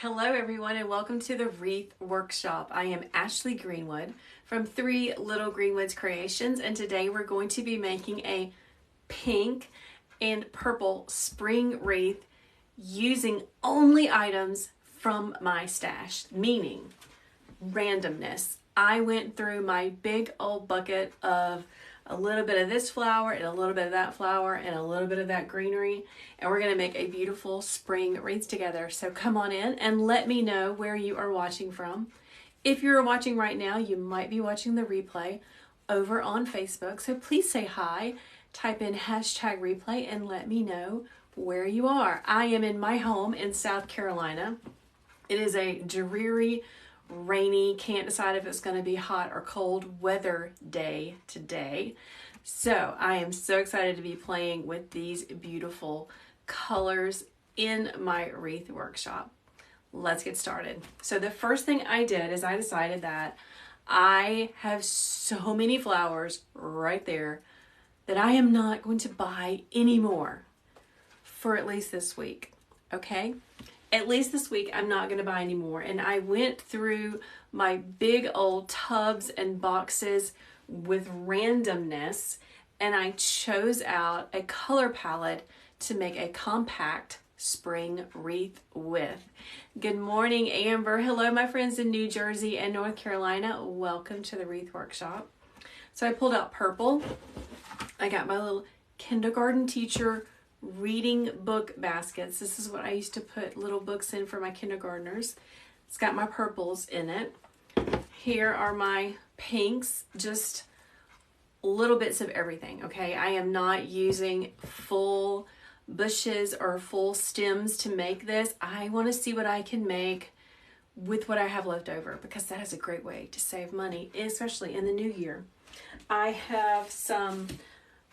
Hello everyone and welcome to the Wreath Workshop. I am Ashley Greenwood from 3 Little Greenwoods Creations, and today we're going to be making a pink and purple spring wreath using only items from my stash, meaning randomness. I went through my big old bucket of a little bit of this flower and a little bit of that flower and a little bit of that greenery, and we're going to make a beautiful spring wreath together. So come on in and let me know where you are watching from. If you're watching right now, you might be watching the replay over on Facebook, so please say hi, type in #replay and let me know where you are. I am in my home in South Carolina. It is a dreary, rainy, can't decide if it's going to be hot or cold weather day today. So I am so excited to be playing with these beautiful colors in my wreath workshop. Let's get started. So the first thing I did is I decided that I have so many flowers right there that I am not going to buy anymore for at least this week. Okay? At least this week, I'm not going to buy any more. And I went through my big old tubs and boxes with randomness, and I chose out a color palette to make a compact spring wreath with. Good morning, Amber. Hello, my friends in New Jersey and North Carolina. Welcome to the Wreath Workshop. So I pulled out purple. I got my little kindergarten teacher reading book baskets. This is what I used to put little books in for my kindergartners. It's got my purples in it. Here are my pinks, just little bits of everything, okay? I am not using full bushes or full stems to make this. I want to see what I can make with what I have left over, because that is a great way to save money, especially in the new year. I have some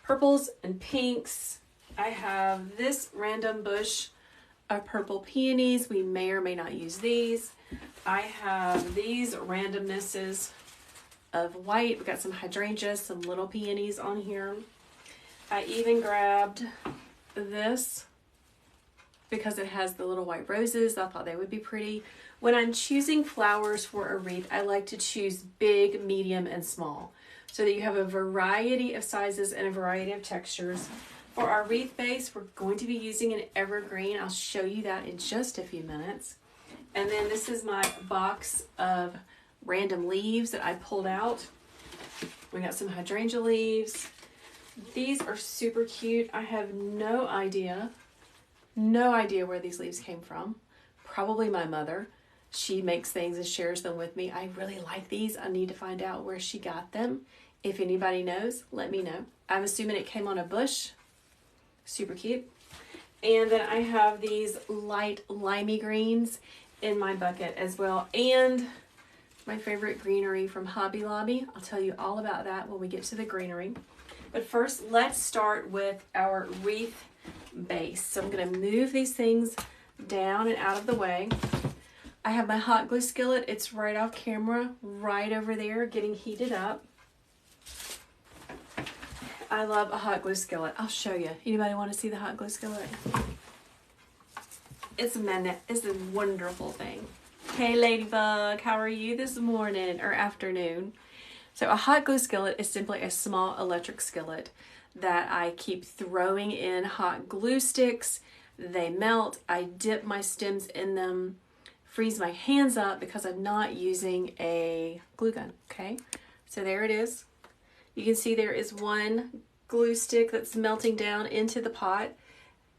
purples and pinks. I have this random bush of purple peonies. We may or may not use these. I have these randomnesses of white. We got some hydrangeas, some little peonies on here. I even grabbed this because it has the little white roses. I thought they would be pretty. When I'm choosing flowers for a wreath, I like to choose big, medium, and small so that you have a variety of sizes and a variety of textures. For our wreath base, we're going to be using an evergreen. I'll show you that in just a few minutes. And then this is my box of random leaves that I pulled out. We got some hydrangea leaves. These are super cute. I have no idea where these leaves came from. Probably my mother. She makes things and shares them with me. I really like these. I need to find out where she got them. If anybody knows, let me know. I'm assuming it came on a bush. Super cute. And then I have these light limey greens in my bucket as well, and my favorite greenery from Hobby Lobby. I'll tell you all about that when we get to the greenery. But first, let's start with our wreath base. So I'm going to move these things down and out of the way. I have my hot glue skillet. It's right off camera, right over there, getting heated up. I love a hot glue skillet. I'll show you. Anybody want to see the hot glue skillet? It's a wonderful thing. Hey Ladybug, how are you this morning or afternoon? So a hot glue skillet is simply a small electric skillet that I keep throwing in hot glue sticks. They melt. I dip my stems in them, freeze my hands up because I'm not using a glue gun, okay? So there it is. You can see there is one glue stick that's melting down into the pot.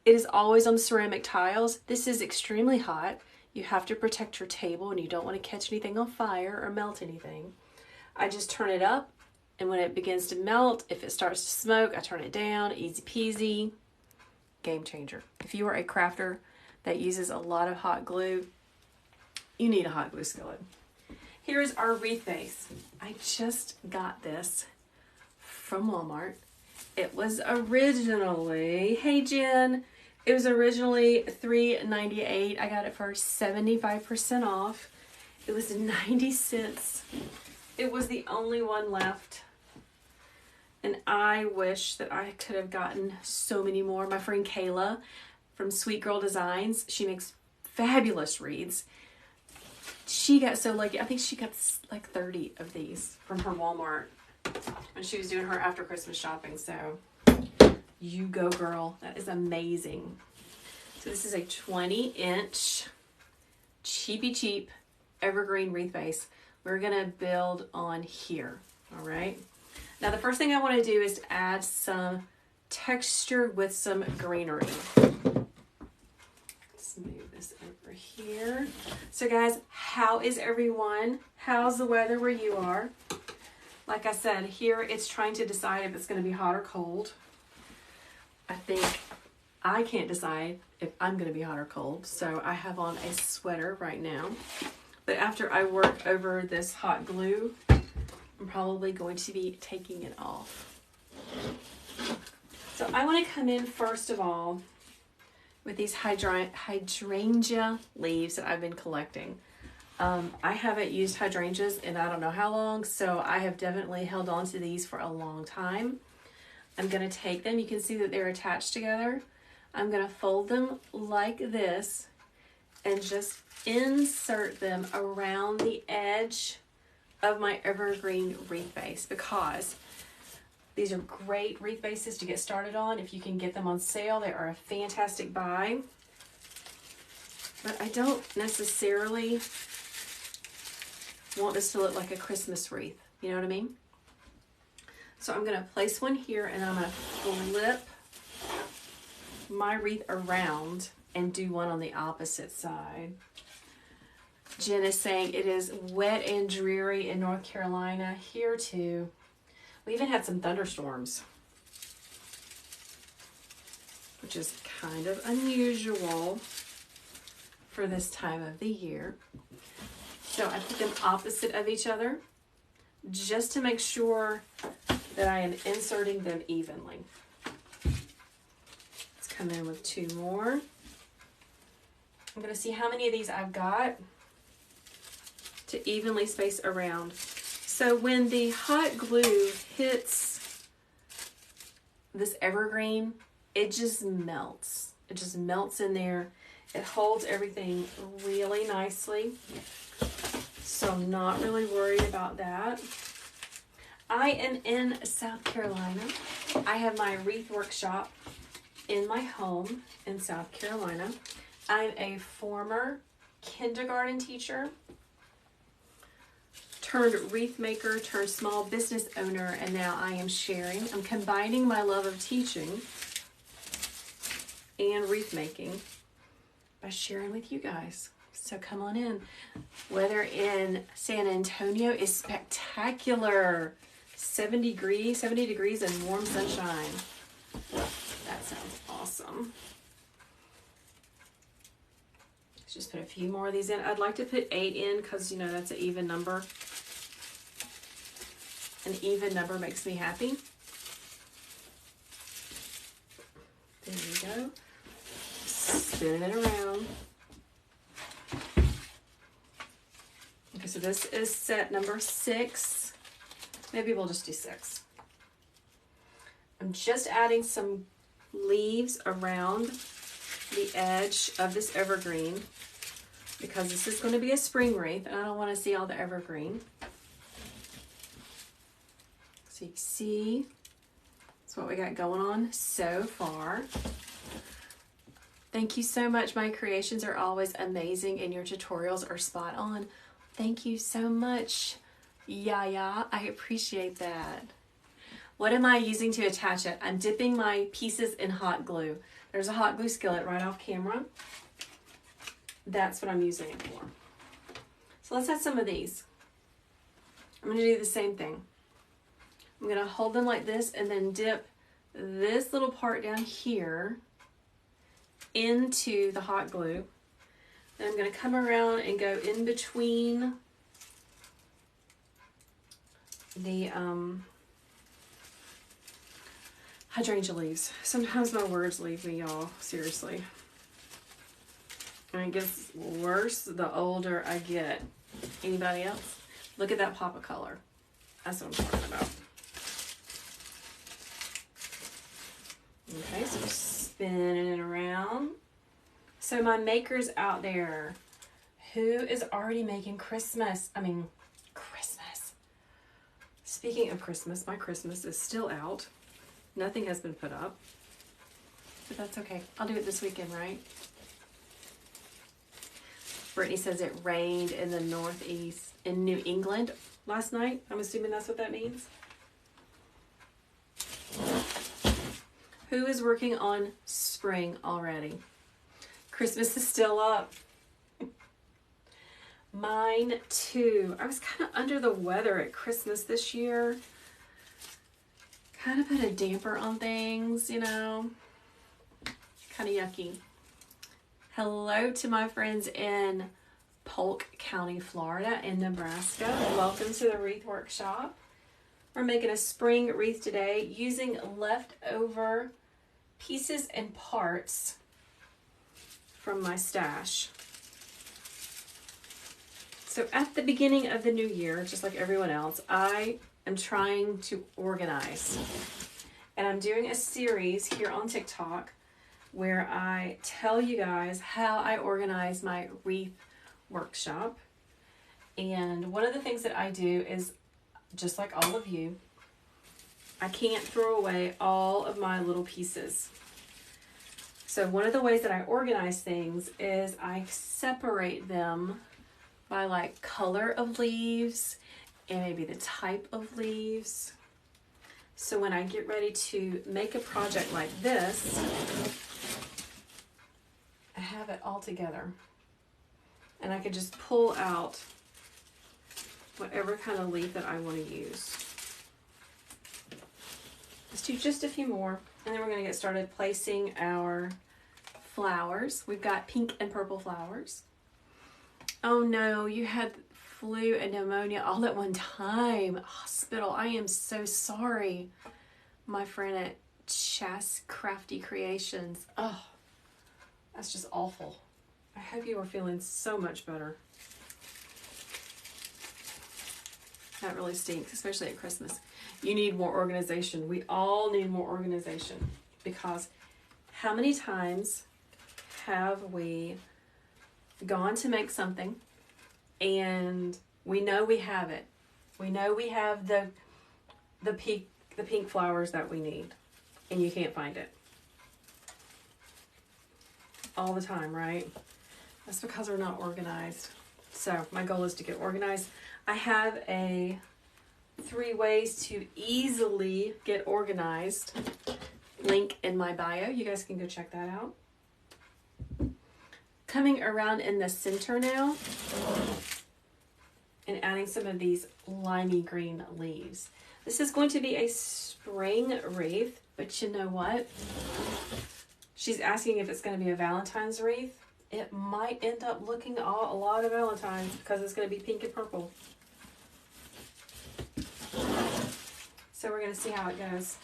It is always on ceramic tiles. This is extremely hot. You have to protect your table and you don't want to catch anything on fire or melt anything. I just turn it up, and when it begins to melt, if it starts to smoke, I turn it down. Easy peasy. Game changer. If you are a crafter that uses a lot of hot glue, you need a hot glue skillet. Here's our wreath base. I just got this from Walmart. It was originally, hey Jen, it was originally $3.98. I got it for 75% off. It was 90 cents. It was the only one left. And I wish that I could have gotten so many more. My friend Kayla from Sweet Girl Designs, she makes fabulous wreaths. She got so lucky. I think she got like 30 of these from her Walmart when she was doing her after Christmas shopping. So you go, girl. That is amazing. So this is a 20-inch cheapy cheap evergreen wreath base. We're going to build on here. All right. Now the first thing I want to do is to add some texture with some greenery. Let's move this over here. So guys, how is everyone? How's the weather where you are? Like I said, here it's trying to decide if it's going to be hot or cold. I think I can't decide if I'm going to be hot or cold, so I have on a sweater right now. But after I work over this hot glue, I'm probably going to be taking it off. So I want to come in first of all with these hydrangea leaves that I've been collecting. I haven't used hydrangeas in I don't know how long, so I have definitely held on to these for a long time. I'm going to take them. You can see that they're attached together. I'm going to fold them like this and just insert them around the edge of my evergreen wreath base, because these are great wreath bases to get started on. If you can get them on sale, they are a fantastic buy. But I don't necessarily want this to look like a Christmas wreath. You know what I mean? So I'm going to place one here and I'm going to flip my wreath around and do one on the opposite side. Jen is saying it is wet and dreary in North Carolina. Here too. We even had some thunderstorms, which is kind of unusual for this time of the year. So I put them opposite of each other just to make sure that I am inserting them evenly. Let's come in with two more. I'm going to see how many of these I've got to evenly space around. So when the hot glue hits this evergreen, it just melts. It just melts in there. It holds everything really nicely. So I'm not really worried about that. I am in South Carolina. I have my Wreath Workshop in my home in South Carolina. I'm a former kindergarten teacher, turned wreath maker, turned small business owner, and now I am sharing. I'm combining my love of teaching and wreath making by sharing with you guys. So come on in. Weather in San Antonio is spectacular. 70 degrees and warm sunshine. That sounds awesome. Let's just put a few more of these in. I'd like to put 8 in because, you know, that's an even number. An even number makes me happy. There we go. Spinning it around. Okay, so this is set number 6. Maybe we'll just do 6. I'm just adding some leaves around the edge of this evergreen because this is going to be a spring wreath and I don't want to see all the evergreen. So you can see that's what we got going on so far. Thank you so much. My creations are always amazing and your tutorials are spot on. Thank you so much. Yeah, I appreciate that. What am I using to attach it? I'm dipping my pieces in hot glue. There's a hot glue skillet right off camera. That's what I'm using it for. So let's add some of these. I'm going to do the same thing. I'm going to hold them like this and then dip this little part down here into the hot glue. Then I'm going to come around and go in between the hydrangea leaves. Sometimes my words leave me, y'all. Seriously. And it gets worse the older I get. Anybody else? Look at that pop of color. That's what I'm talking about. Okay, so spinning it around. So my makers out there, who is already making Christmas? Christmas. Speaking of Christmas, my Christmas is still out. Nothing has been put up. But that's okay. I'll do it this weekend, right? Brittany says it rained in the Northeast, in New England last night. I'm assuming that's what that means. Who is working on spring already? Christmas is still up. Mine too. I was kind of under the weather at Christmas this year. Kind of put a damper on things, you know. Kind of yucky. Hello to my friends in Polk County, Florida and Nebraska. Welcome to the Wreath Workshop. We're making a spring wreath today using leftover pieces and parts from my stash. So at the beginning of the new year, just like everyone else, I am trying to organize. And I'm doing a series here on TikTok where I tell you guys how I organize my wreath workshop. And one of the things that I do is, just like all of you, I can't throw away all of my little pieces. So one of the ways that I organize things is I separate them by like color of leaves and maybe the type of leaves. So when I get ready to make a project like this, I have it all together. And I can just pull out whatever kind of leaf that I want to use. Let's do just a few more, and then we're going to get started placing our flowers. We've got pink and purple flowers. Oh no, you had flu and pneumonia all at one time. Hospital. I am so sorry. My friend at Chas Crafty Creations. Oh, that's just awful. I hope you are feeling so much better. That really stinks, especially at Christmas. You need more organization. We all need more organization, because how many times have we gone to make something and we know we have it. We know we have the pink flowers that we need, and you can't find it. All the time, right? That's because we're not organized. So my goal is to get organized. I have 3 ways to easily get organized link in my bio. You guys can go check that out. Coming around in the center now and adding some of these limey green leaves. This is going to be a spring wreath, but you know what? She's asking if it's going to be a Valentine's wreath. It might end up looking a lot of Valentine's because it's going to be pink and purple. So we're going to see how it goes.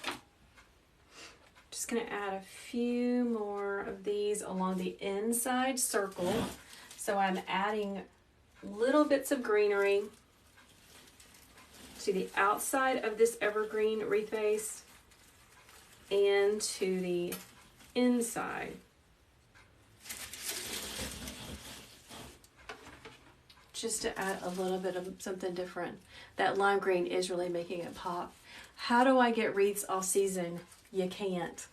Just going to add a few more of these along the inside circle. So I'm adding little bits of greenery to the outside of this evergreen wreath base and to the inside. Just to add a little bit of something different. That lime green is really making it pop. How do I get wreaths all season? You can't.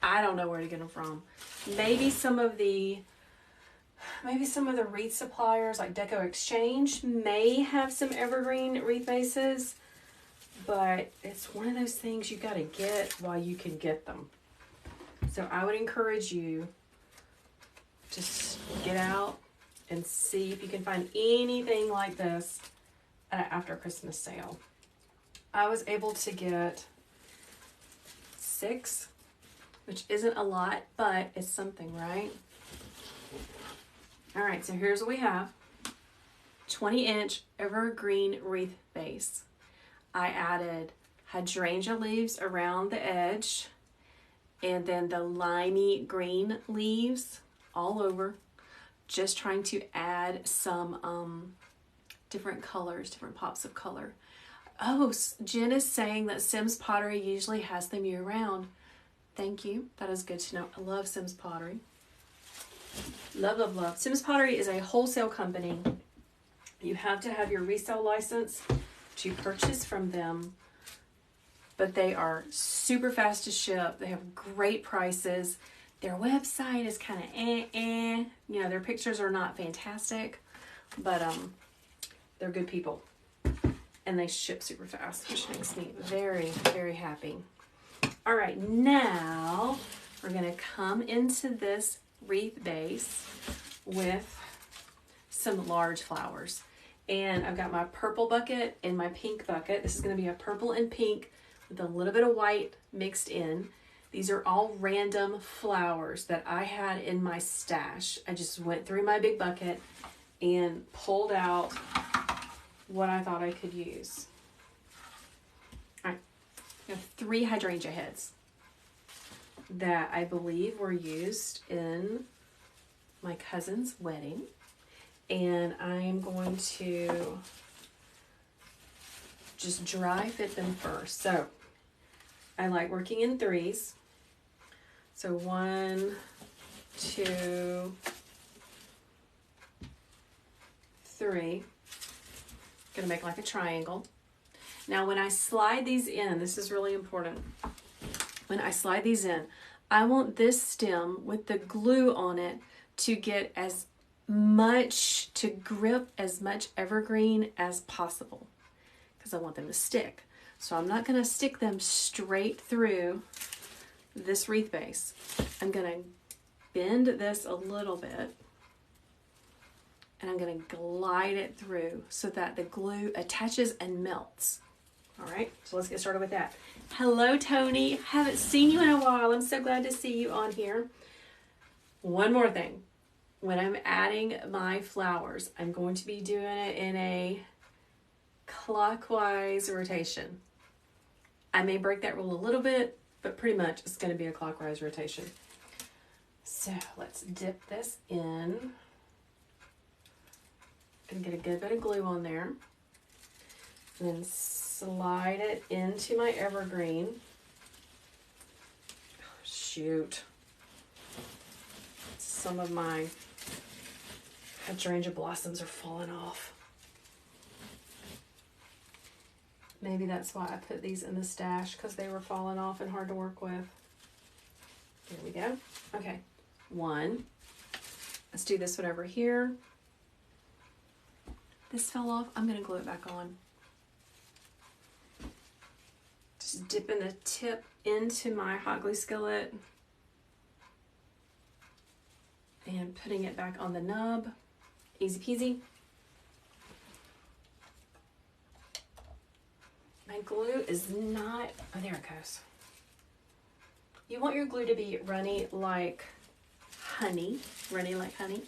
I don't know where to get them from. Maybe some of the wreath suppliers like Deco Exchange may have some evergreen wreath bases, but it's one of those things you got to get while you can get them. So I would encourage you to get out and see if you can find anything like this at an after Christmas sale. I was able to get 6, which isn't a lot, but it's something, right? All right, so here's what we have. 20-inch evergreen wreath base. I added hydrangea leaves around the edge, and then the limey green leaves all over. Just trying to add some different colors, different pops of color. Oh, Jen is saying that Sims Pottery usually has them year round. Thank you. That is good to know. I love Sims Pottery. Love, love, love. Sims Pottery is a wholesale company. You have to have your resale license to purchase from them, but they are super fast to ship. They have great prices. Their website is kind of You know, their pictures are not fantastic, but they're good people. And they ship super fast, which makes me very, very happy. All right, now we're gonna come into this wreath base with some large flowers. And I've got my purple bucket and my pink bucket. This is gonna be a purple and pink with a little bit of white mixed in. These are all random flowers that I had in my stash. I just went through my big bucket and pulled out what I thought I could use. All right, I have 3 hydrangea heads that I believe were used in my cousin's wedding. And I'm going to just dry fit them first. So I like working in 3s. So 1, 2, 3. Gonna make like a triangle. Now when I slide these in, this is really important. When I slide these in, I want this stem with the glue on it to get as much, to grip as much evergreen as possible, because I want them to stick. So I'm not gonna stick them straight through this wreath base. I'm gonna bend this a little bit, and I'm gonna glide it through so that the glue attaches and melts. All right, so let's get started with that. Hello, Tony. Haven't seen you in a while. I'm so glad to see you on here. One more thing. When I'm adding my flowers, I'm going to be doing it in a clockwise rotation. I may break that rule a little bit, but pretty much it's going to be a clockwise rotation. So let's dip this in and get a good bit of glue on there. And then slide it into my evergreen. Oh, shoot. Some of my hydrangea blossoms are falling off. Maybe that's why I put these in the stash, because they were falling off and hard to work with. There we go. Okay, 1. Let's do this one over here. This fell off. I'm going to glue it back on. Just dipping the tip into my hot glue skillet and putting it back on the nub. Easy peasy. My glue is not, oh, there it goes. You want your glue to be runny like honey. Runny like honey.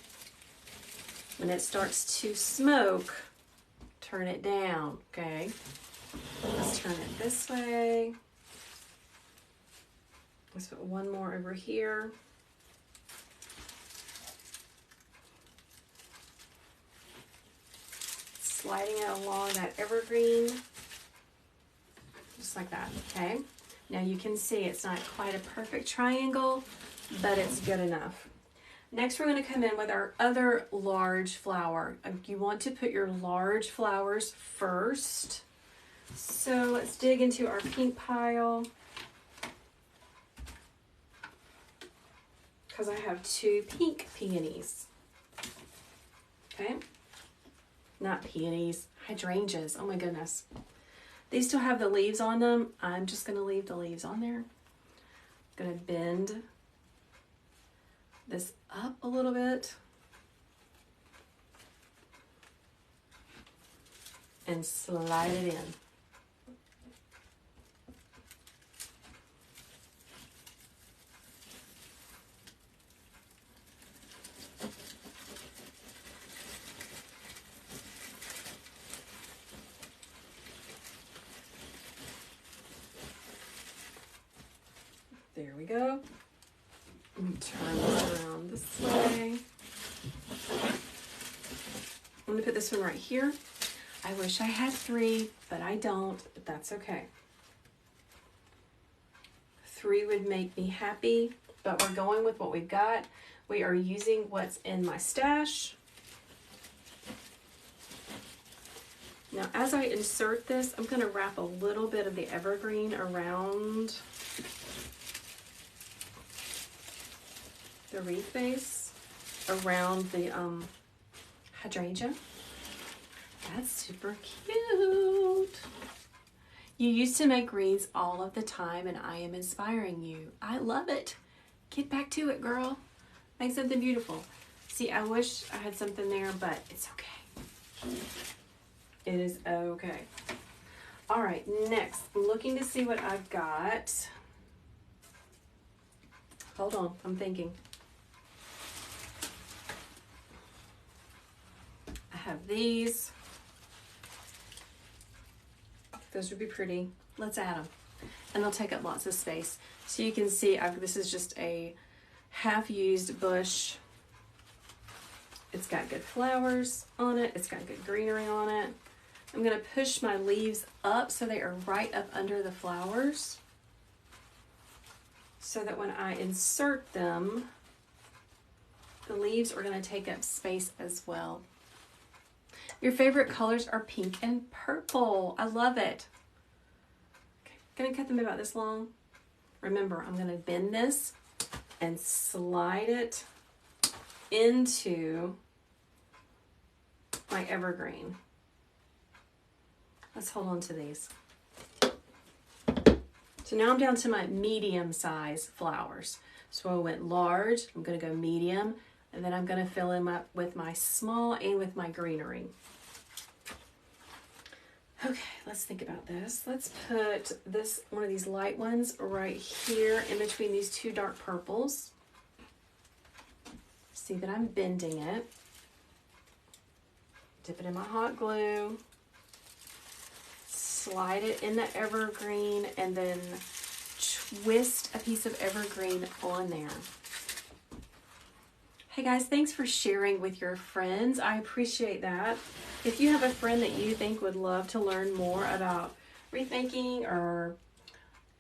When it starts to smoke, turn it down, okay? Let's turn it this way. Let's put one more over here. Sliding it along that evergreen, just like that, okay? Now you can see it's not quite a perfect triangle, but it's good enough. Next, we're going to come in with our other large flower. You want to put your large flowers first. So let's dig into our pink pile, because I have 2 pink peonies. Okay, not peonies, hydrangeas. Oh my goodness. These still have the leaves on them. I'm just going to leave the leaves on there. I'm going to bend this up a little bit and slide it in. There we go. Turn this around this way. I'm going to put this one right here. I wish I had 3, but I don't, but that's okay. 3 would make me happy, but we're going with what we've got. We are using what's in my stash. Now, as I insert this, I'm going to wrap a little bit of the evergreen around the wreath base, around the hydrangea. That's super cute. You used to make wreaths all of the time, and I am inspiring you. I love it. Get back to it, girl. Make something beautiful. See, I wish I had something there, but it's okay. It is okay. All right, next, I'm looking to see what I've got. Hold on, I'm thinking. I have these. Those would be pretty. Let's add them. And they'll take up lots of space. So you can see this is just a half-used bush. It's got good flowers on it. It's got good greenery on it. I'm going to push my leaves up so they are right up under the flowers, so that when I insert them, the leaves are going to take up space as well. Your favorite colors are pink and purple. I love it. Okay, gonna cut them about this long. Remember, I'm gonna bend this and slide it into my evergreen. Let's hold on to these. So now I'm down to my medium size flowers. So I went large, I'm gonna go medium, and then I'm gonna fill them up with my small and with my greenery. Okay, let's think about this. Let's put one of these light ones right here in between these two dark purples. See that I'm bending it. Dip it in my hot glue. Slide it in the evergreen and then twist a piece of evergreen on there. Hey guys, thanks for sharing with your friends. I appreciate that. If you have a friend that you think would love to learn more about wreath making or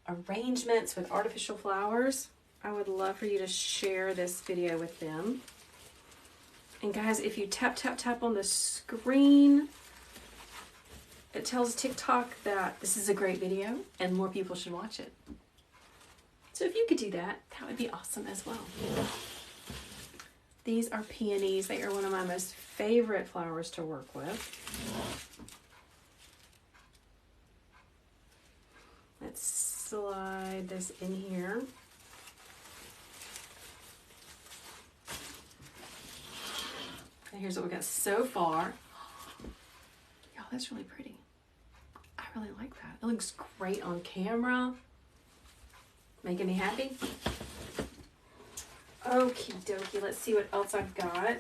arrangements with artificial flowers, I would love for you to share this video with them. And guys, if you tap, tap, tap on the screen, it tells TikTok that this is a great video and more people should watch it. So if you could do that, that would be awesome as well. These are peonies. They are one of my most favorite flowers to work with. Let's slide this in here. And here's what we got so far. Y'all, that's really pretty. I really like that. It looks great on camera. Making me happy. Okie dokie, let's see what else I've got.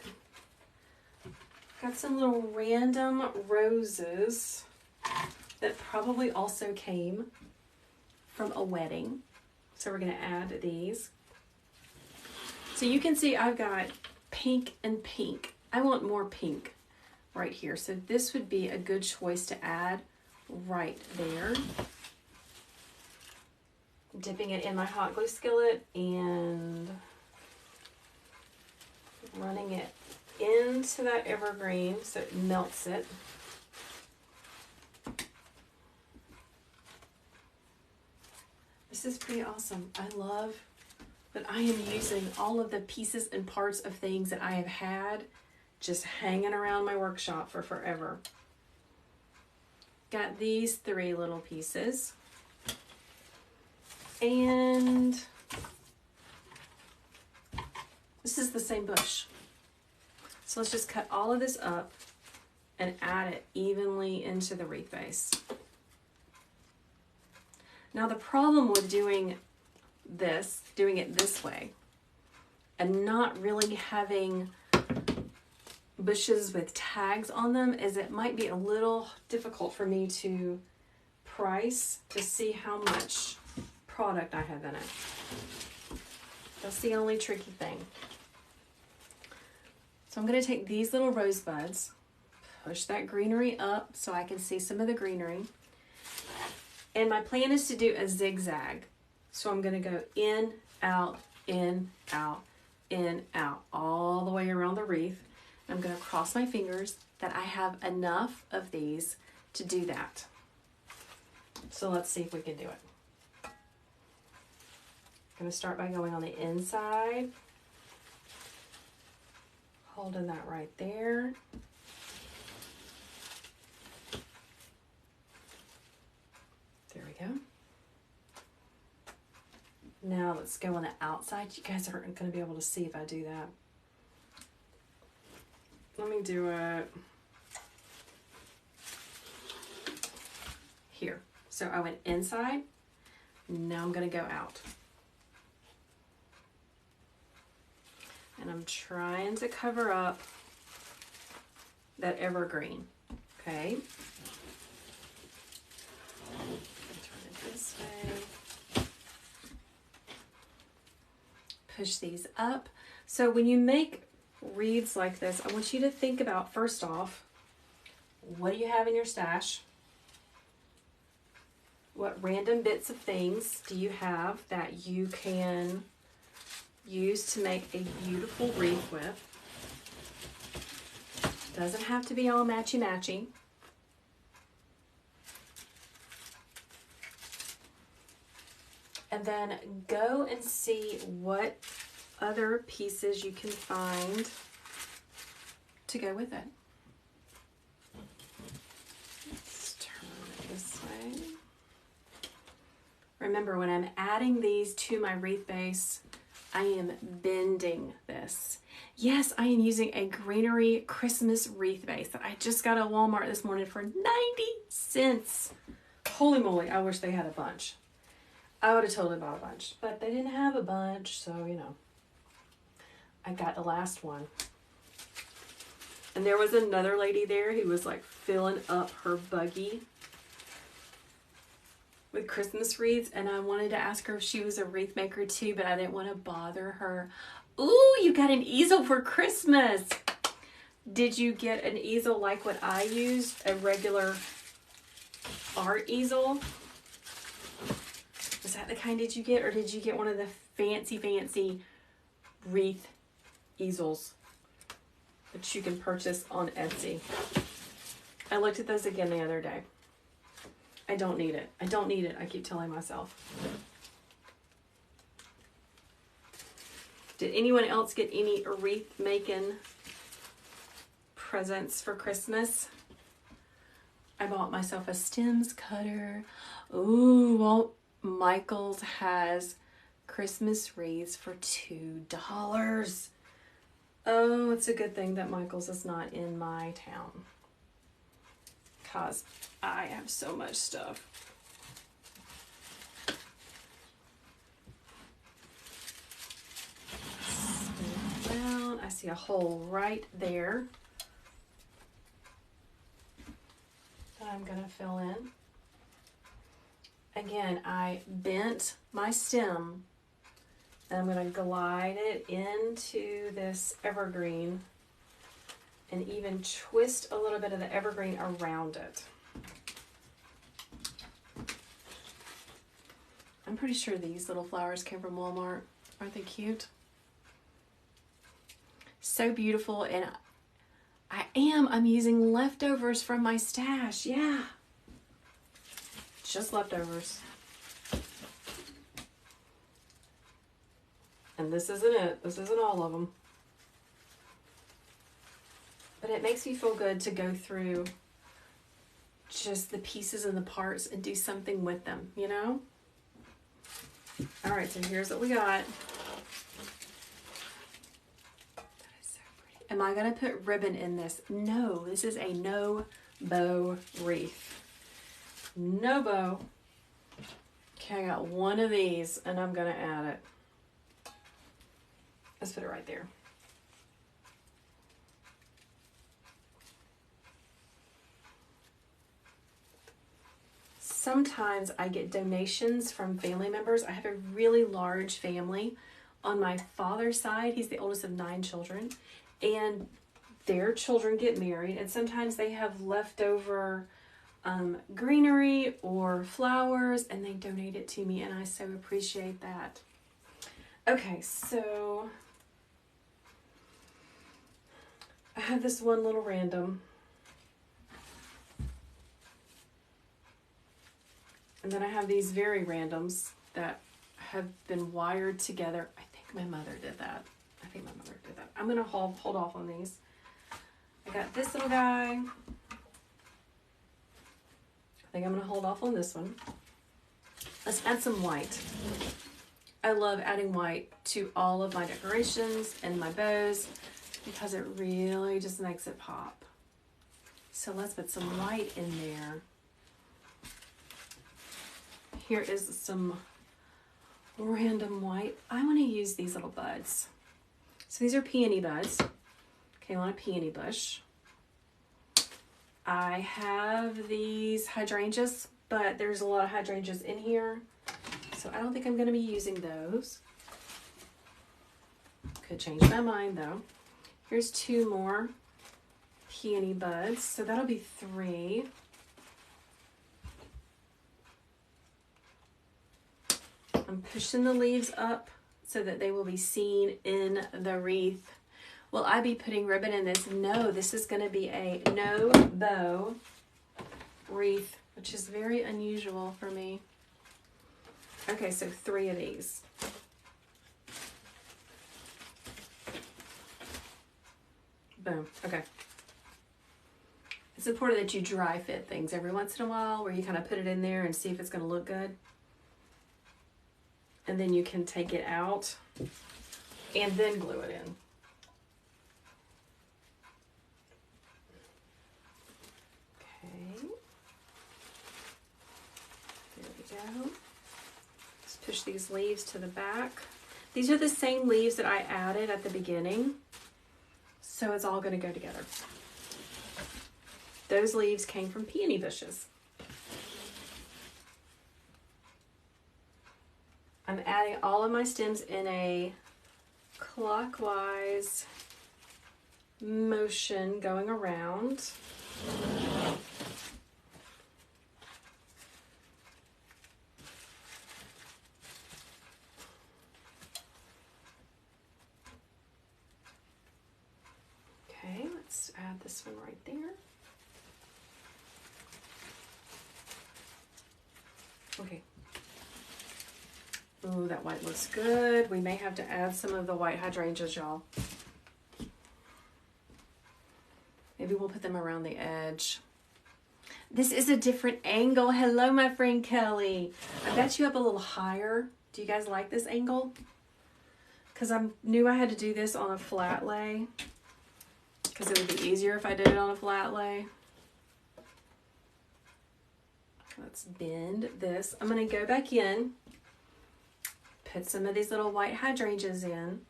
Got some little random roses that probably also came from a wedding. So we're gonna add these. So you can see I've got pink and pink. I want more pink right here. So this would be a good choice to add right there. Dipping it in my hot glue skillet and running it into that evergreen so it melts it. This is pretty awesome. I love that I am using all of the pieces and parts of things that I have had just hanging around my workshop for forever. Got these three little pieces. And this is the same bush. So let's just cut all of this up and add it evenly into the wreath base. Now the problem with doing it this way and not really having bushes with tags on them is it might be a little difficult for me to price to see how much product I have in it. That's the only tricky thing. So I'm going to take these little rosebuds, push that greenery up so I can see some of the greenery. And my plan is to do a zigzag. So I'm going to go in, out, in, out, all the way around the wreath. I'm going to cross my fingers that I have enough of these to do that. So let's see if we can do it. I'm going to start by going on the inside, holding that right there. There we go. Now let's go on the outside. You guys aren't going to be able to see if I do that. Let me do it here. So I went inside. Now I'm going to go out. And I'm trying to cover up that evergreen. Okay. Turn it this way. Push these up. So when you make wreaths like this, I want you to think about, first off, what do you have in your stash? What random bits of things do you have that you can use to make a beautiful wreath with? Doesn't have to be all matchy-matchy. And then go and see what other pieces you can find to go with it. Let's turn it this way. Remember, when I'm adding these to my wreath base, I am bending this. Yes, I am using a greenery Christmas wreath base that I just got at Walmart this morning for 90 cents. Holy moly, I wish they had a bunch. I would have totally bought a bunch, but they didn't have a bunch, so you know. I got the last one. And there was another lady there who was like filling up her buggy with Christmas wreaths, and I wanted to ask her if she was a wreath maker too, but I didn't want to bother her. Ooh, you got an easel for Christmas. Did you get an easel like what I used, a regular art easel? Is that the kind did you get, or did you get one of the fancy wreath easels that you can purchase on Etsy? I looked at those again the other day. I don't need it. I don't need it. I keep telling myself. Did anyone else get any wreath making presents for Christmas? I bought myself a stems cutter. Ooh, well, Michael's has Christmas wreaths for $2. Oh, it's a good thing that Michael's is not in my town, because I have so much stuff. Spin around. I see a hole right there that I'm going to fill in. Again, I bent my stem, and I'm going to glide it into this evergreen and even twist a little bit of the evergreen around it. I'm pretty sure these little flowers came from Walmart. Aren't they cute? So beautiful. And I'm using leftovers from my stash. Yeah. Just leftovers. And this isn't it. This isn't all of them. But it makes me feel good to go through just the pieces and the parts and do something with them, you know? All right, so here's what we got. That is so pretty. Am I going to put ribbon in this? No, this is a no bow wreath. No bow. Okay, I got one of these, and I'm going to add it. Let's put it right there. Sometimes I get donations from family members. I have a really large family on my father's side. He's the oldest of 9 children, and their children get married, and sometimes they have leftover greenery or flowers, and they donate it to me, and I so appreciate that. Okay, so I have this one little random. And then I have these very randoms that have been wired together. I think my mother did that. I'm going to hold off on these. I got this little guy. I think I'm going to hold off on this one. Let's add some white. I love adding white to all of my decorations and my bows because it really just makes it pop. So let's put some white in there. Here is some random white. I want to use these little buds. So these are peony buds. Okay, I want a peony bush. I have these hydrangeas, but there's a lot of hydrangeas in here, so I don't think I'm going to be using those. Could change my mind though. Here's 2 more peony buds, so that'll be 3. I'm pushing the leaves up so that they will be seen in the wreath. Will I be putting ribbon in this? No, this is going to be a no bow wreath, which is very unusual for me. Okay, so 3 of these. Boom. Okay. It's important that you dry fit things every once in a while, where you kind of put it in there and see if it's going to look good. And then you can take it out and then glue it in. Okay. There we go. Let's push these leaves to the back. These are the same leaves that I added at the beginning, so it's all going to go together. Those leaves came from peony bushes. I'm adding all of my stems in a clockwise motion going around. Okay, let's add this one right there. Okay. Ooh, that white looks good. We may have to add some of the white hydrangeas, y'all. Maybe we'll put them around the edge. This is a different angle. Hello, my friend Kelly. I got you up a little higher. Do you guys like this angle? Because I knew I had to do this on a flat lay, because it would be easier if I did it on a flat lay. Let's bend this. I'm going to go back in, put some of these little white hydrangeas in,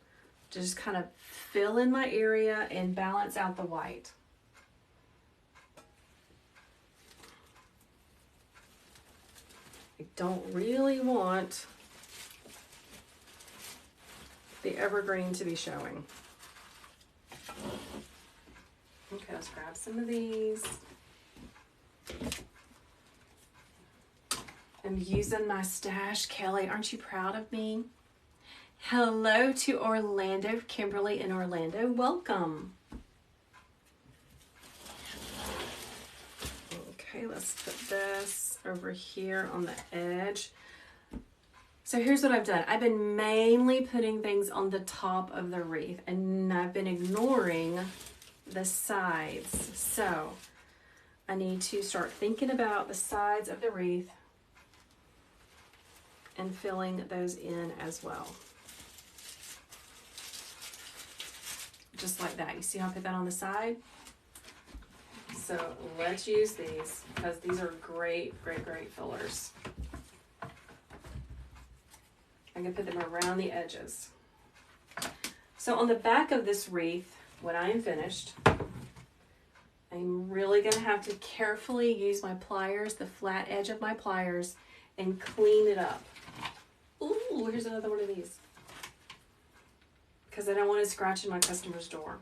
just kind of fill in my area and balance out the white. I don't really want the evergreen to be showing. Okay, let's grab some of these. I'm using my stash. Kelly, aren't you proud of me? Hello to Orlando, Kimberly in Orlando. Welcome. Okay, let's put this over here on the edge. So here's what I've done. I've been mainly putting things on the top of the wreath, and I've been ignoring the sides. So I need to start thinking about the sides of the wreath and filling those in as well. Just like that. You see how I put that on the side? So let's use these, because these are great fillers. I'm going to put them around the edges. So on the back of this wreath, when I am finished, I'm really going to have to carefully use my pliers, the flat edge of my pliers, and clean it up. Ooh, here's another one of these, because I don't want to scratch in my customer's door.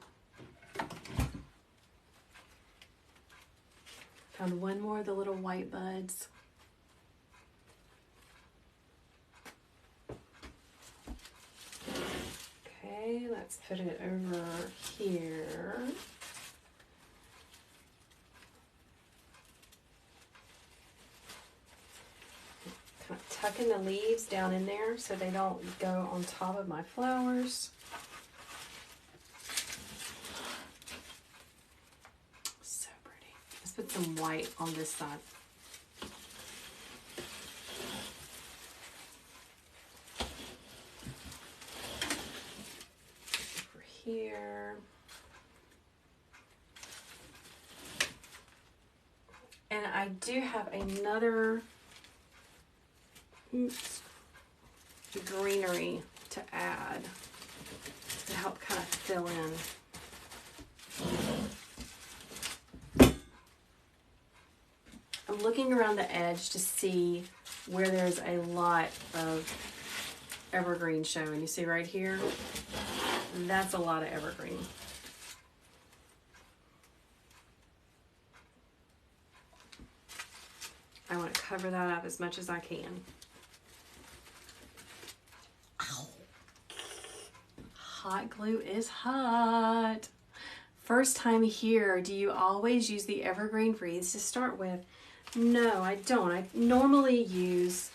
Found one more of the little white buds. Okay, let's put it over here. tucking the leaves down in there so they don't go on top of my flowers. So pretty. Let's put some white on this side. Over here. And I do have another greenery to add to help kind of fill in. I'm looking around the edge to see where there's a lot of evergreen showing. You see right here? That's a lot of evergreen. I want to cover that up as much as I can. Ow. Hot glue is hot. First time here, do you always use the evergreen wreaths to start with? No, I don't. I normally use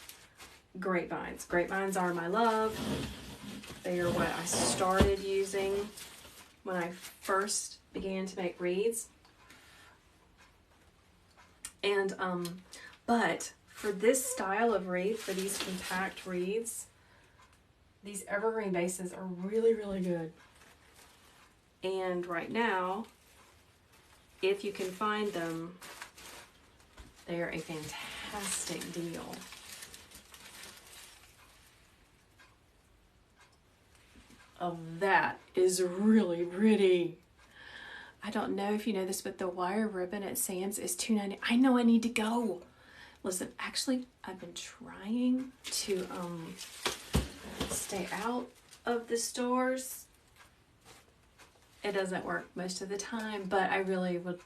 grapevines. Grapevines are my love. They are what I started using when I first began to make wreaths. And but for this style of wreath, for these compact wreaths, these evergreen bases are really, really good. And right now, if you can find them, they are a fantastic deal. Oh, that is really pretty. I don't know if you know this, but the wire ribbon at Sam's is $2.90. I know I need to go. Listen, actually, I've been trying to stay out of the stores. It doesn't work most of the time, but I really would.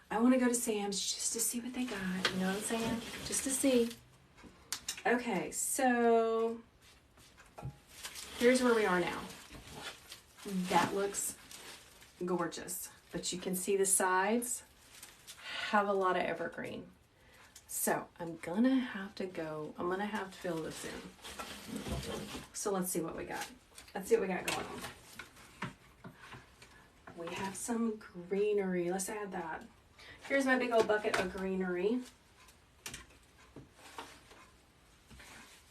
I want to go to Sam's just to see what they got. You know what I'm saying? Just to see. Okay, so here's where we are now. That looks gorgeous, but you can see the sides have a lot of evergreen. So I'm gonna have to fill this in. So let's see what we got. Let's see what we got going on. We have some greenery. Let's add that. Here's my big old bucket of greenery.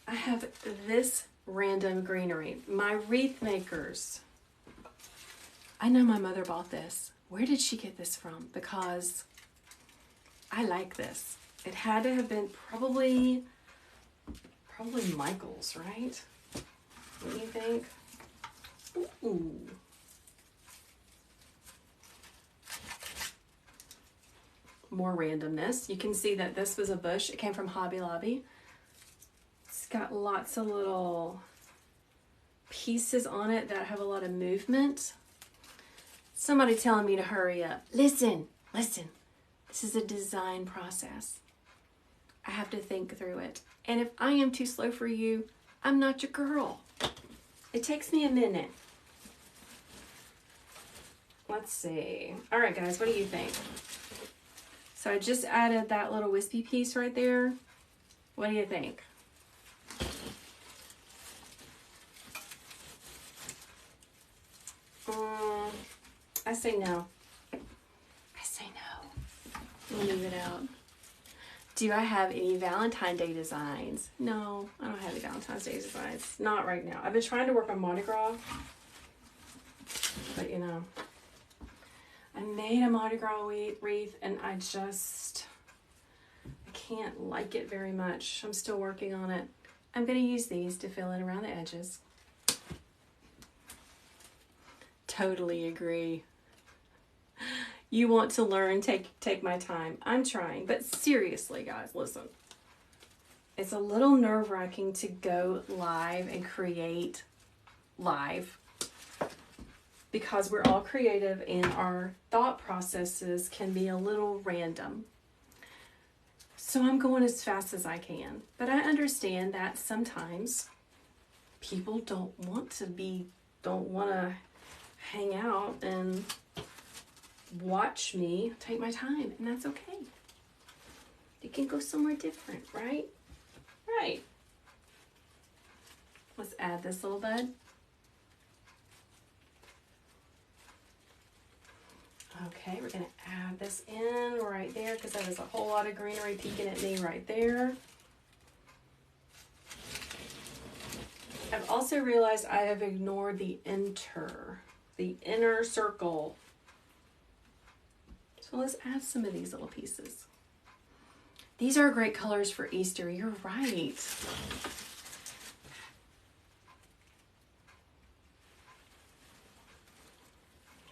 I have this random greenery. My wreath makers. I know my mother bought this. Where did she get this from? Because I like this. It had to have been probably Michael's, right? What do you think? Ooh. More randomness. You can see that this was a bush. It came from Hobby Lobby. It's got lots of little pieces on it that have a lot of movement. Somebody telling me to hurry up. Listen. This is a design process. I have to think through it. And if I am too slow for you, I'm not your girl. It takes me a minute. Let's see. All right, guys, what do you think? So I just added that little wispy piece right there. What do you think? I say no. I say no. Leave it out. Do I have any Valentine's Day designs? No, I don't have any Valentine's Day designs. Not right now. I've been trying to work on Mardi Gras. But you know, I made a Mardi Gras wreath and I can't like it very much. I'm still working on it. I'm going to use these to fill in around the edges. Totally agree. You want to learn, take my time. I'm trying, but seriously, guys, listen. It's a little nerve-wracking to go live and create live because we're all creative and our thought processes can be a little random. So I'm going as fast as I can, but I understand that sometimes people don't want to hang out and watch me take my time, and that's okay. It can go somewhere different, right? Right. Let's add this little bud. Okay, we're going to add this in right there because that is a whole lot of greenery peeking at me right there. I've also realized I have ignored the inner circle. So let's add some of these little pieces. These are great colors for Easter. You're right.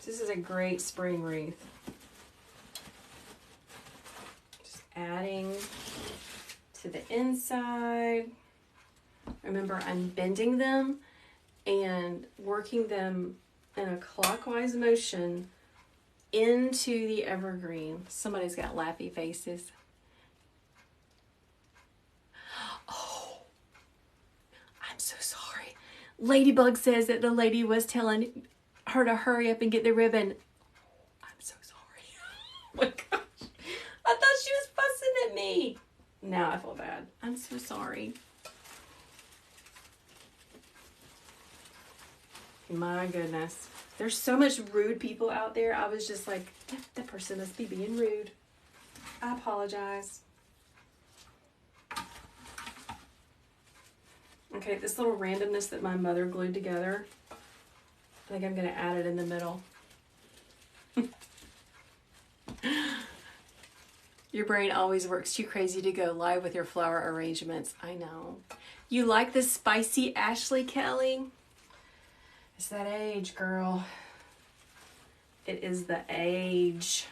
This is a great spring wreath. Just adding to the inside. Remember, I'm bending them and working them in a clockwise motion into the evergreen. Somebody's got laughy faces. Oh, I'm so sorry. Ladybug says that the lady was telling her to hurry up and get the ribbon. I'm so sorry. Oh my gosh. I thought she was fussing at me. Now I feel bad. I'm so sorry. My goodness. There's so much rude people out there. I was just like, that person must be being rude. I apologize. Okay, this little randomness that my mother glued together, I think I'm going to add it in the middle. Your brain always works too crazy to go live with your flower arrangements. I know. You like the spicy Ashley Kelly? It's that age, girl. It is the age.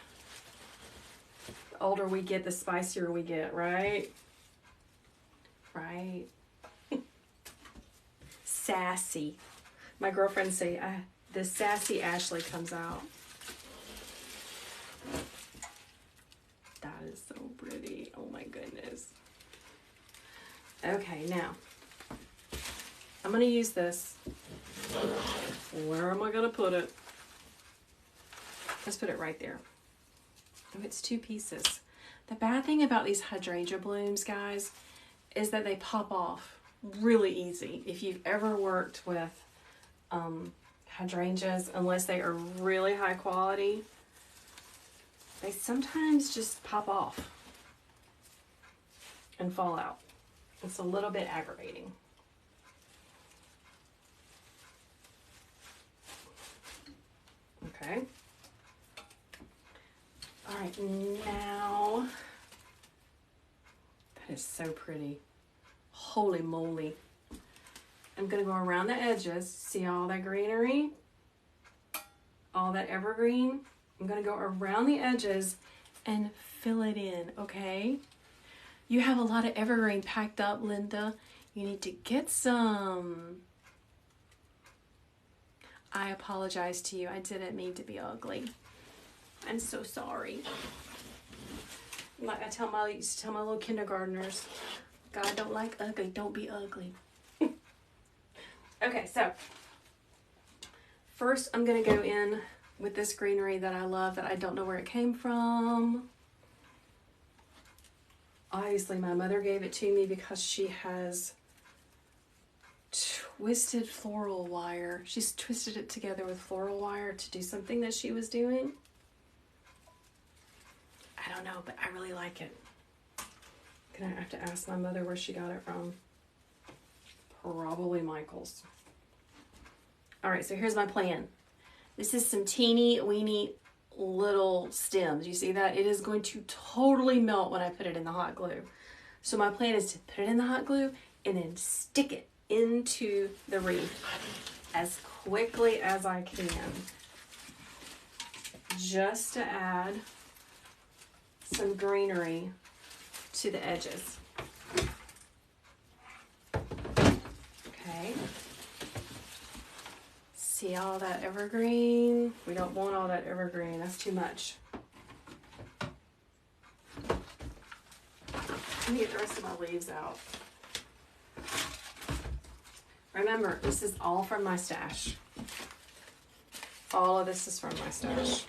The older we get, the spicier we get, right? Right. Sassy. My girlfriends say, the sassy Ashley comes out. That is so pretty. Oh my goodness. Okay, now I'm going to use this. Where am I going to put it? Let's put it right there. Oh, it's two pieces. The bad thing about these hydrangea blooms, guys, is that they pop off really easy. If you've ever worked with hydrangeas, unless they are really high quality, they sometimes just pop off and fall out. It's a little bit aggravating. Okay. All right, now, that is so pretty. Holy moly. I'm going to go around the edges. See all that greenery? All that evergreen? I'm going to go around the edges and fill it in, okay? You have a lot of evergreen packed up, Linda. You need to get some. I apologize to you. I didn't mean to be ugly. I'm so sorry. Like I used to tell my little kindergartners, God don't like ugly, don't be ugly. Okay, so first I'm going to go in with this greenery that I love that I don't know where it came from. Obviously my mother gave it to me because she has twisted floral wire. She's twisted it together with floral wire to do something that she was doing. I don't know, but I really like it. Gonna have to ask my mother where she got it from. Probably Michael's. All right, so here's my plan. This is some teeny weeny little stems. You see that? It is going to totally melt when I put it in the hot glue. So my plan is to put it in the hot glue and then stick it into the wreath as quickly as I can, just to add some greenery to the edges. Okay. See all that evergreen? We don't want all that evergreen. That's too much. Let me get the rest of my leaves out. Remember, this is all from my stash. All of this is from my stash,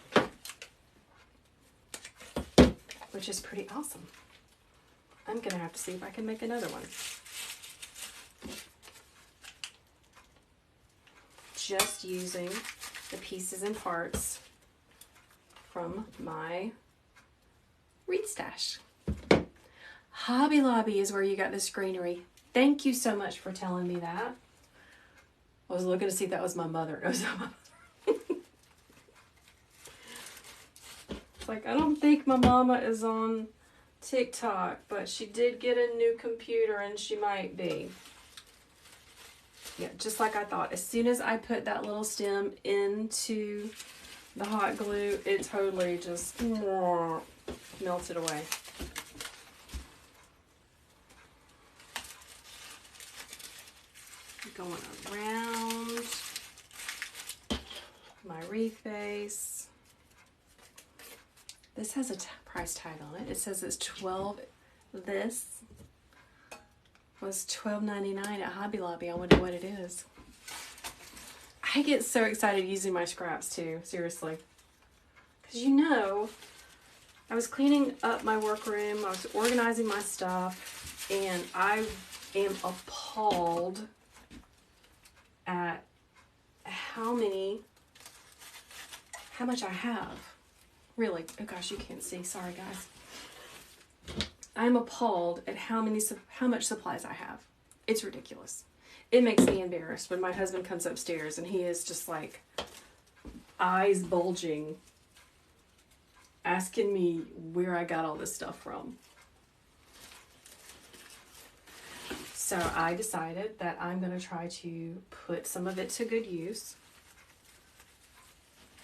which is pretty awesome. I'm gonna have to see if I can make another one. just using the pieces and parts from my wreath stash. Hobby Lobby is where you got this greenery. Thank you so much for telling me that. I was looking to see if that was my mother. It was not my mother. It's like, I don't think my mama is on TikTok, but she did get a new computer and she might be. Yeah, just like I thought. As soon as I put that little stem into the hot glue, it totally just melted away. Going around my wreath base. This has a price tag on it. It says it's this was $12.99 at Hobby Lobby. I wonder what it is. I get so excited using my scraps too, seriously. Because you know, I was cleaning up my workroom, I was organizing my stuff, and I am appalled at how much I have. Really, oh gosh, you can't see, sorry guys. I'm appalled at how much supplies I have. It's ridiculous. It makes me embarrassed when my husband comes upstairs and he is just like eyes bulging, asking me where I got all this stuff from. So I decided that I'm going to try to put some of it to good use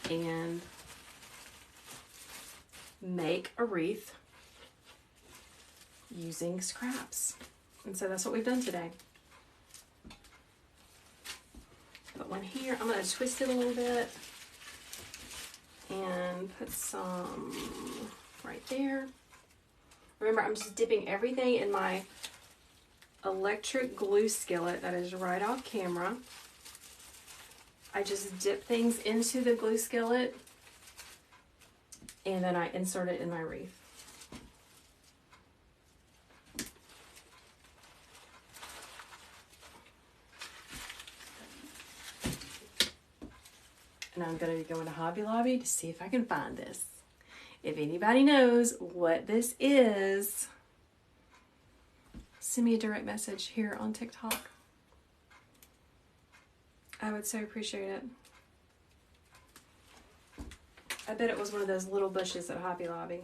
and make a wreath using scraps. And so that's what we've done today. Put one here. I'm going to twist it a little bit and put some right there. Remember, I'm just dipping everything in my electric glue skillet that is right off camera. I just dip things into the glue skillet and then I insert it in my wreath. And I'm going to be going to Hobby Lobby to see if I can find this. If anybody knows what this is, send me a direct message here on TikTok. I would so appreciate it. I bet it was one of those little bushes at Hobby Lobby.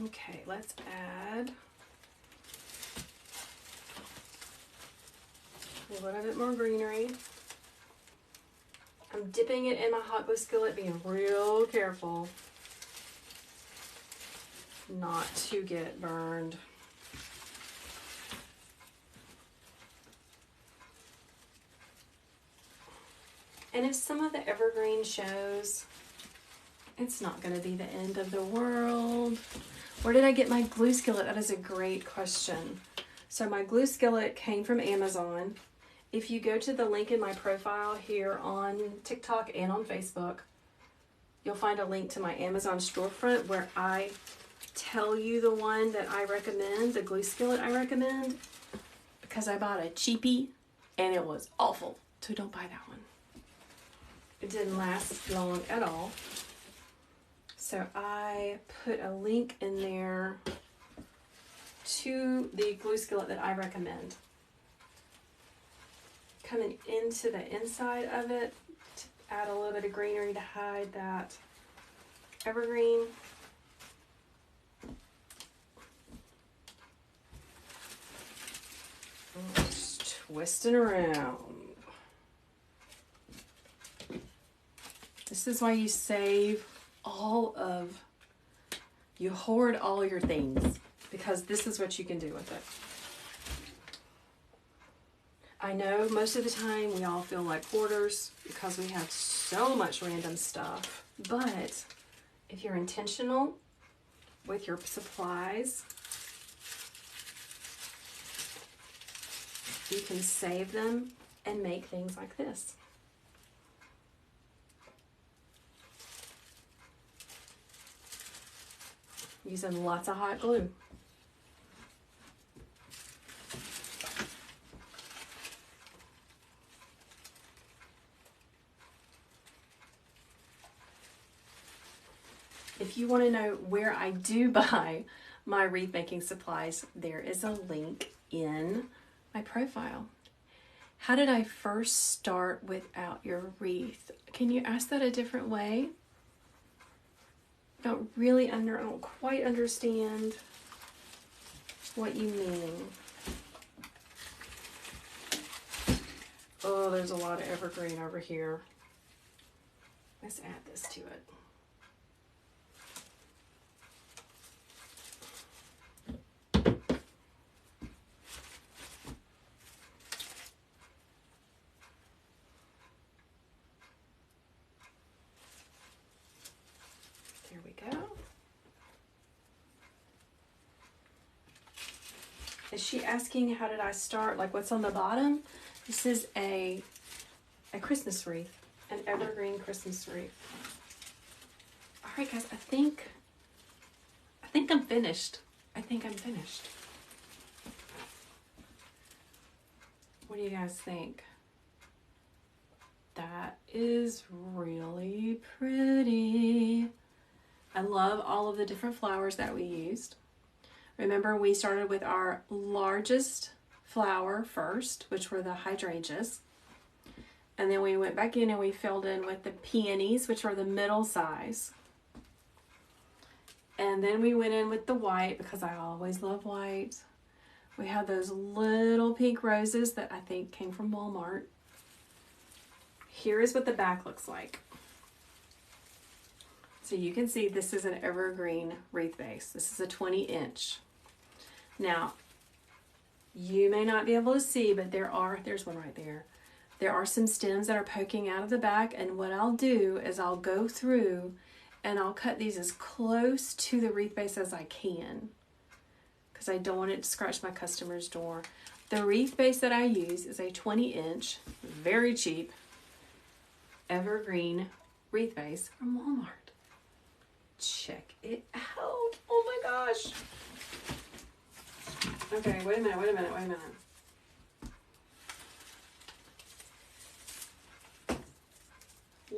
Okay, let's add a little bit more greenery. I'm dipping it in my hot glue skillet, being real careful not to get burned. And if some of the evergreen shows, it's not going to be the end of the world. Where did I get my glue skillet? That is a great question. So my glue skillet came from Amazon. If you go to the link in my profile here on TikTok and on Facebook, you'll find a link to my Amazon storefront where I tell you the one that I recommend, the glue skillet I recommend, because I bought a cheapie and it was awful. So don't buy that one. It didn't last long at all. So I put a link in there to the glue skillet that I recommend. Coming into the inside of it to add a little bit of greenery to hide that evergreen. Just twisting around. This is why you you hoard all your things, because this is what you can do with it. I know most of the time we all feel like hoarders because we have so much random stuff, but if you're intentional with your supplies, you can save them and make things like this. Using lots of hot glue. If you want to know where I do buy my wreath making supplies, there is a link in my profile. How did I first start without your wreath? Can you ask that a different way? I don't quite understand what you mean. Oh, there's a lot of evergreen over here. Let's add this to it. There we go. Is she asking how did I start? Like what's on the bottom? This is a Christmas wreath, an evergreen Christmas wreath. All right, guys, I think I'm finished. I think I'm finished. What do you guys think? That is really pretty. I love all of the different flowers that we used. Remember, we started with our largest flower first, which were the hydrangeas. And then we went back in and we filled in with the peonies, which are the middle size. And then we went in with the white because I always love white. We had those little pink roses that I think came from Walmart. Here is what the back looks like. So you can see this is an evergreen wreath base. This is a 20-inch. Now, you may not be able to see, but there's one right there. There are some stems that are poking out of the back, and what I'll do is I'll go through and I'll cut these as close to the wreath base as I can because I don't want it to scratch my customer's door. The wreath base that I use is a 20-inch, very cheap, evergreen wreath base from Walmart. Check it out. Oh my gosh. Okay, wait a minute.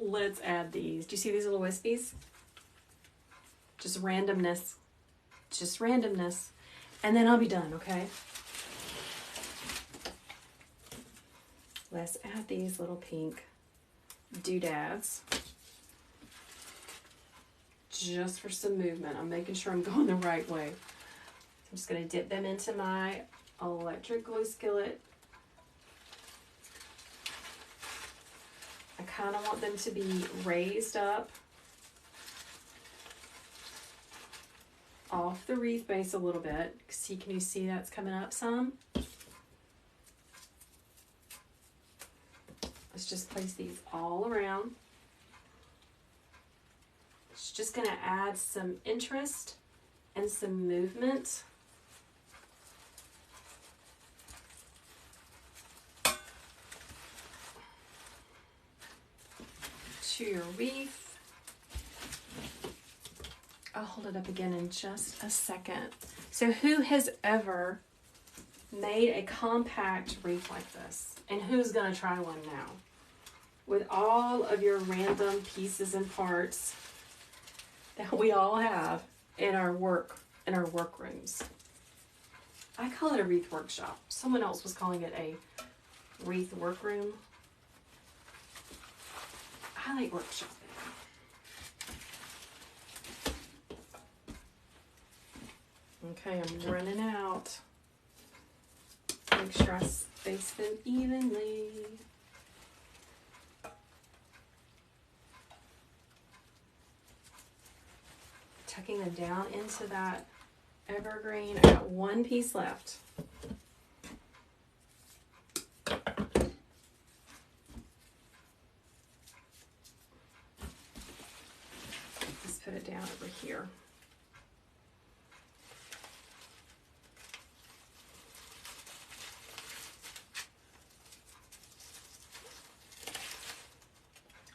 Let's add these. Do you see these little wispies? Just randomness. Just randomness. And then I'll be done, okay? Let's add these little pink doodads. Just for some movement. I'm making sure I'm going the right way. I'm just going to dip them into my electric glue skillet. I kind of want them to be raised up off the wreath base a little bit. See, can you see that's coming up some? Let's just place these all around. It's just going to add some interest and some movement. To your wreath. I'll hold it up again in just a second. So who has ever made a compact wreath like this? And who's going to try one now? With all of your random pieces and parts that we all have in our workrooms. I call it a wreath workshop. Someone else was calling it a wreath workroom. I like workshopping. Okay, I'm running out. Make sure I space them evenly. Tucking them down into that evergreen. I got one piece left. Let's put it down over here.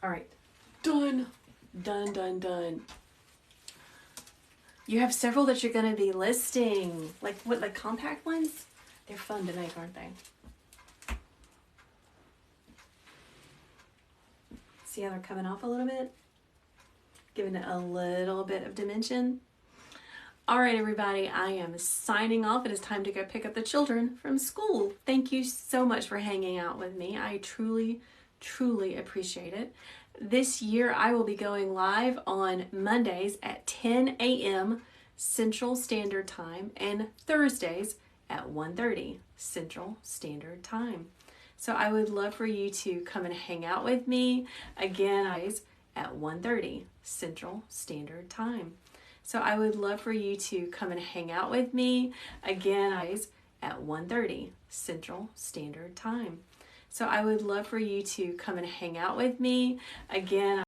All right, done. You have several that you're going to be listing. Like what, like compact ones? They're fun to make, aren't they? See how they're coming off a little bit? giving it a little bit of dimension. All right, everybody, I am signing off. It is time to go pick up the children from school. Thank you so much for hanging out with me. I truly, truly appreciate it. This year, I will be going live on Mondays at 10 a.m. Central Standard Time and Thursdays at 1:30 Central Standard Time. So I would love for you to come and hang out with me again at 1:30 Central Standard Time. So I would love for you to come and hang out with me again at 1:30 Central Standard Time. So I would love for you to come and hang out with me again